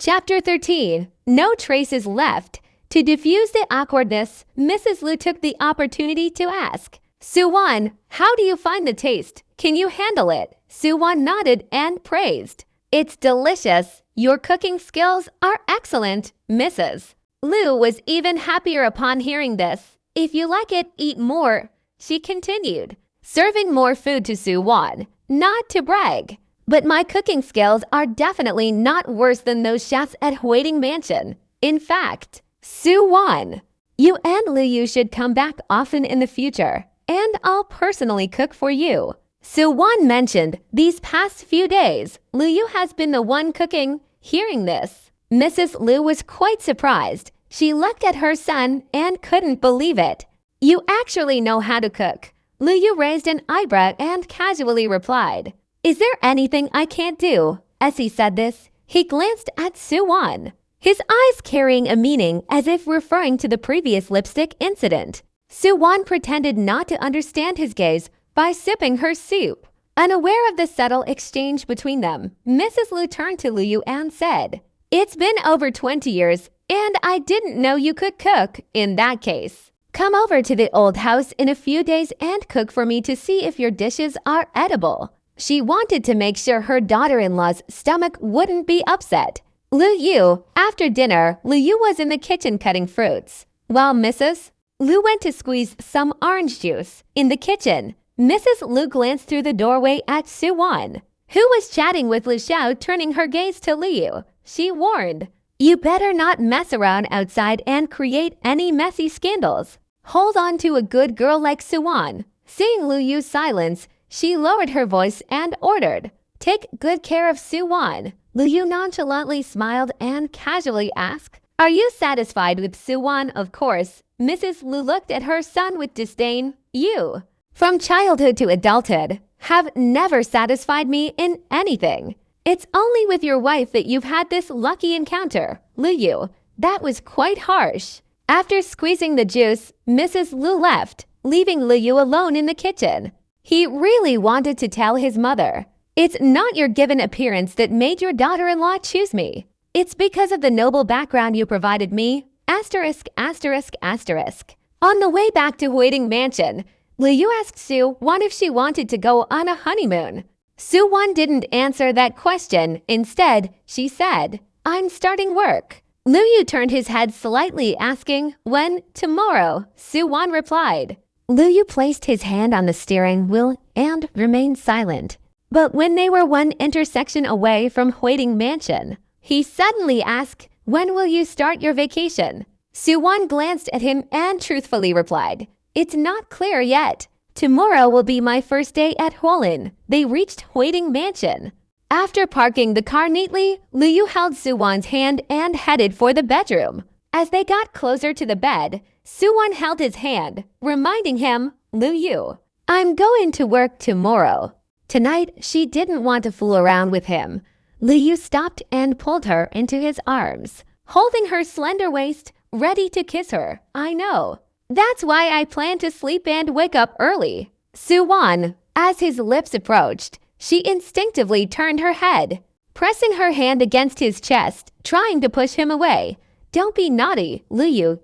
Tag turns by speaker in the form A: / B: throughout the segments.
A: Chapter 13. No traces left. To diffuse the awkwardness, Mrs. Lu took the opportunity to ask, Su Wan, how do you find the taste? Can you handle it? Su Wan nodded and praised. It's delicious. Your cooking skills are excellent, Mrs. Lu was even happier upon hearing this. If you like it, eat more, she continued, serving more food to Su Wan. Not to brag, but my cooking skills are definitely not worse than those chefs at Huiting Mansion. In fact, Su Wan, you and Lu Yu should come back often in the future, and I'll personally cook for you. Su Wan mentioned these past few days, Lu Yu has been the one cooking. Hearing this, Mrs. Lu was quite surprised. She looked at her son and couldn't believe it. You actually know how to cook. Lu Yu raised an eyebrow and casually replied, Is there anything I can't do? As he said this, he glanced at Su Wan, his eyes carrying a meaning as if referring to the previous lipstick incident. Su Wan pretended not to understand his gaze by sipping her soup. Unaware of the subtle exchange between them, Mrs. Lu turned to Lu Yu and said, It's been over 20 years, and I didn't know you could cook. In that case, come over to the old house in a few days and cook for me to see if your dishes are edible. She wanted to make sure her daughter-in-law's stomach wouldn't be upset. After dinner, Lu Yu was in the kitchen cutting fruits, while Mrs. Lu went to squeeze some orange juice. In the kitchen, Mrs. Lu glanced through the doorway at Su Wan, who was chatting with Lu Xiao, turning her gaze to Lu Yu. She warned, You better not mess around outside and create any messy scandals. Hold on to a good girl like Su Wan. Seeing Lu Yu's silence, she lowered her voice and ordered, Take good care of Su Wan. Lu Yu nonchalantly smiled and casually asked, Are you satisfied with Su Wan? Of course. Mrs. Lu looked at her son with disdain. You, from childhood to adulthood, have never satisfied me in anything. It's only with your wife that you've had this lucky encounter. Lu Yu, that was quite harsh. After squeezing the juice, Mrs. Lu left, leaving Lu Yu alone in the kitchen. He really wanted to tell his mother, It's not your given appearance that made your daughter-in-law choose me. It's because of the noble background you provided me. Asterisk, asterisk, asterisk. On the way back to Huiting Mansion, Lu Yu asked Su Wan if she wanted to go on a honeymoon. Su Wan didn't answer that question. Instead, she said, I'm starting work. Lu Yu turned his head slightly, asking, When? Tomorrow. Su Wan replied. Lu Yu placed his hand on the steering wheel and remained silent. But when they were one intersection away from Huiting Mansion, he suddenly asked, When will you start your vacation? Su Wan glanced at him and truthfully replied, It's not clear yet. Tomorrow will be my first day at Hualin. They reached Huiting Mansion. After parking the car neatly, Lu Yu held Su Wan's hand and headed for the bedroom. As they got closer to the bed, Su Wan held his hand, reminding him, Lu Yu, I'm going to work tomorrow. Tonight, she didn't want to fool around with him. Lu Yu stopped and pulled her into his arms, holding her slender waist, ready to kiss her. I know. That's why I plan to sleep and wake up early. Su Wan, as his lips approached, she instinctively turned her head, pressing her hand against his chest, trying to push him away. Don't be naughty, Lu Yu.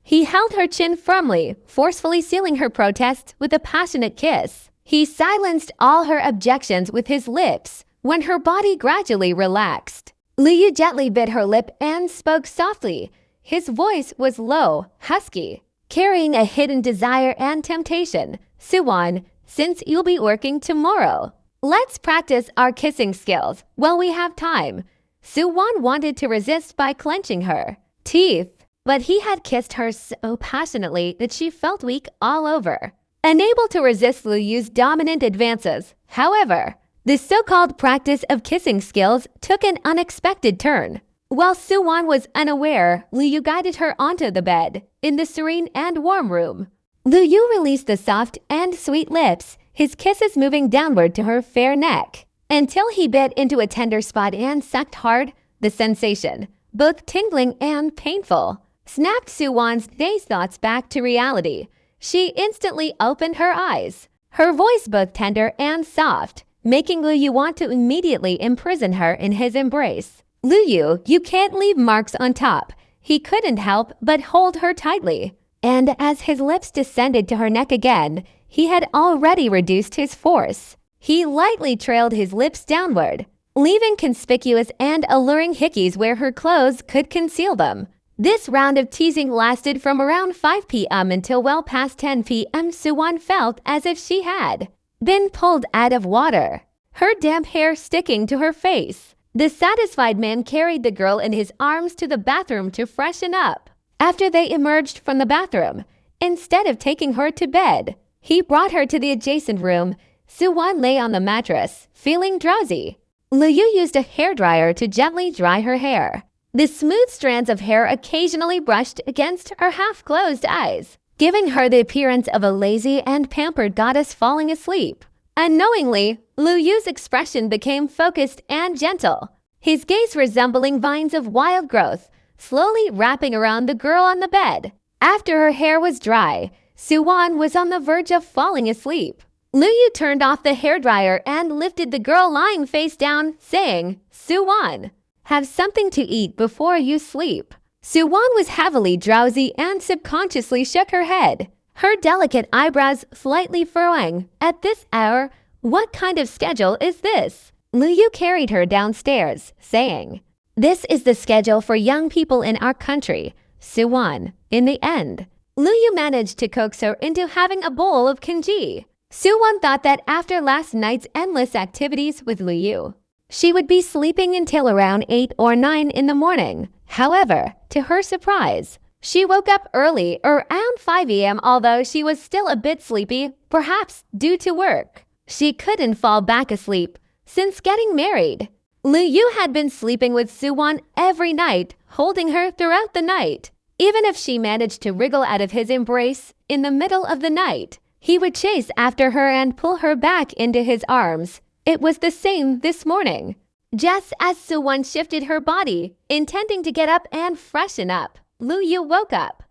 A: He held her chin firmly, forcefully sealing her protest with a passionate kiss. He silenced all her objections with his lips when her body gradually relaxed. Lu Yu gently bit her lip and spoke softly. His voice was low, husky, carrying a hidden desire and temptation. Su Wan, since you'll be working tomorrow, let's practice our kissing skills while we have time. Su Wan wanted to resist by clenching her teeth, but he had kissed her so passionately that she felt weak all over, unable to resist Lu Yu's dominant advances. However, the so-called practice of kissing skills took an unexpected turn. While Su Wan was unaware, Lu Yu guided her onto the bed in the serene and warm room. Lu Yu released the soft and sweet lips, his kisses moving downward to her fair neck, until he bit into a tender spot and sucked hard. The sensation, both tingling and painful, snapped Su Wan's dazed thoughts back to reality. She instantly opened her eyes, her voice both tender and soft, making Lu Yu want to immediately imprison her in his embrace. Lu Yu, you can't leave marks on top. He couldn't help but hold her tightly. And as his lips descended to her neck again, he had already reduced his force. He lightly trailed his lips downward, leaving conspicuous and alluring hickeys where her clothes could conceal them. This round of teasing lasted from around 5 p.m. until well past 10 p.m. Su Wan felt as if she had been pulled out of water, her damp hair sticking to her face. The satisfied man carried the girl in his arms to the bathroom to freshen up. After they emerged from the bathroom, instead of taking her to bed, he brought her to the adjacent room. Su Wan lay on the mattress, feeling drowsy. Lu Yu used a hairdryer to gently dry her hair. The smooth strands of hair occasionally brushed against her half-closed eyes, giving her the appearance of a lazy and pampered goddess falling asleep. Unknowingly, Lu Yu's expression became focused and gentle, his gaze resembling vines of wild growth, slowly wrapping around the girl on the bed. After her hair was dry, Su Wan was on the verge of falling asleep. Lu Yu turned off the hairdryer and lifted the girl lying face down, saying, "Su Wan, have something to eat before you sleep." Su Wan was heavily drowsy and subconsciously shook her head, her delicate eyebrows slightly furrowing. At this hour, what kind of schedule is this? Lu Yu carried her downstairs, saying, "This is the schedule for young people in our country, Su Wan." In the end, Lu Yu managed to coax her into having a bowl of congee. Su Wan thought that after last night's endless activities with Lu Yu, she would be sleeping until around 8 or 9 in the morning. However, to her surprise, she woke up early, around 5 a.m. Although she was still a bit sleepy, perhaps due to work. She couldn't fall back asleep since getting married. Lu Yu had been sleeping with Su Wan every night, holding her throughout the night. Even if she managed to wriggle out of his embrace in the middle of the night, he would chase after her and pull her back into his arms. It was the same this morning. Just as Su Wan shifted her body, intending to get up and freshen up, Lu Yu woke up.